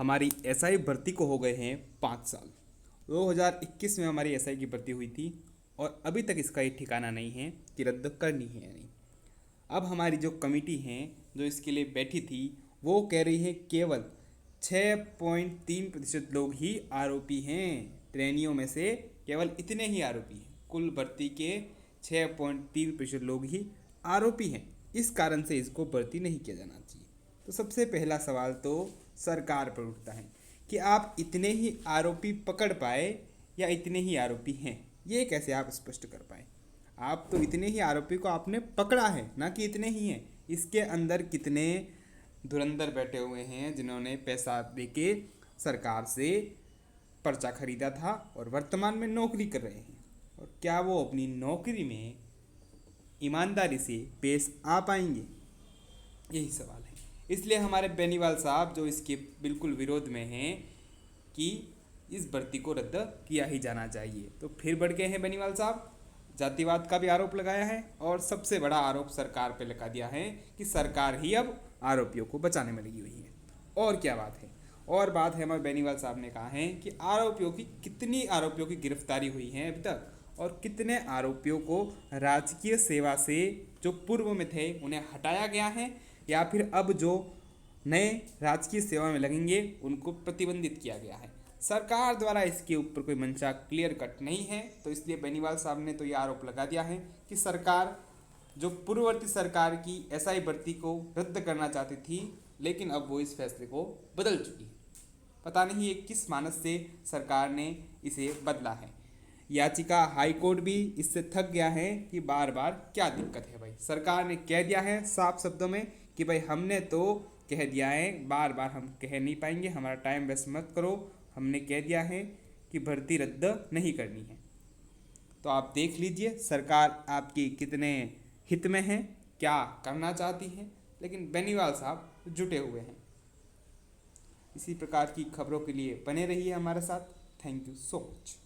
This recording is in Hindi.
हमारी एसआई भर्ती को हो गए हैं 5 साल। 2021 में हमारी एसआई की भर्ती हुई थी और अभी तक इसका ये ठिकाना नहीं है कि रद्द करनी है या नहीं। अब हमारी जो कमेटी है जो इसके लिए बैठी थी वो कह रही है केवल 6.3% लोग ही आरोपी हैं। ट्रेनियों में से केवल इतने ही आरोपी हैं। कुल भर्ती के 6.3% लोग ही आरोपी हैं। इस कारण से इसको भर्ती नहीं किया जाना चाहिए। तो सबसे पहला सवाल तो सरकार पर उठता है कि आप इतने ही आरोपी पकड़ पाए या इतने ही आरोपी हैं, ये कैसे आप स्पष्ट कर पाए। आप तो इतने ही आरोपी को आपने पकड़ा है, ना कि इतने ही हैं। इसके अंदर कितने धुरंधर बैठे हुए हैं जिन्होंने पैसा देके सरकार से पर्चा खरीदा था और वर्तमान में नौकरी कर रहे हैं, और क्या वो अपनी नौकरी में ईमानदारी से पेश आ पाएंगे, यही सवाल है। इसलिए हमारे बेनीवाल साहब जो इसके बिल्कुल विरोध में हैं कि इस भर्ती को रद्द किया ही जाना चाहिए। तो फिर बढ़ गए हैं बेनीवाल साहब, जातिवाद का भी आरोप लगाया है और सबसे बड़ा आरोप सरकार पे लगा दिया है कि सरकार ही अब आरोपियों को बचाने में लगी हुई है। और क्या बात है, और बात है हमारे बेनीवाल साहब ने कहा है कि कितनी आरोपियों की गिरफ्तारी हुई है अभी तक, और कितने आरोपियों को राजकीय सेवा से जो पूर्व में थे उन्हें हटाया गया है, या फिर अब जो नए राजकीय सेवा में लगेंगे उनको प्रतिबंधित किया गया है। सरकार द्वारा इसके ऊपर कोई मंशा क्लियर कट नहीं है। तो इसलिए बेनीवाल साहब ने तो ये आरोप लगा दिया है कि सरकार जो पूर्ववर्ती सरकार की एसआई भर्ती को रद्द करना चाहती थी, लेकिन अब वो इस फैसले को बदल चुकी है। पता नहीं ये किस मानस से सरकार ने इसे बदला है। याचिका हाई कोर्ट भी इससे थक गया है कि बार बार क्या दिक्कत है भाई। सरकार ने कह दिया है साफ शब्दों में कि भाई हमने तो कह दिया है, बार बार हम कह नहीं पाएंगे, हमारा टाइम वेस्ट मत करो, हमने कह दिया है कि भर्ती रद्द नहीं करनी है। तो आप देख लीजिए सरकार आपकी कितने हित में है, क्या करना चाहती है, लेकिन बेनीवाल साहब जुटे हुए हैं। इसी प्रकार की खबरों के लिए बने रहिए हमारे साथ। Thank you so much.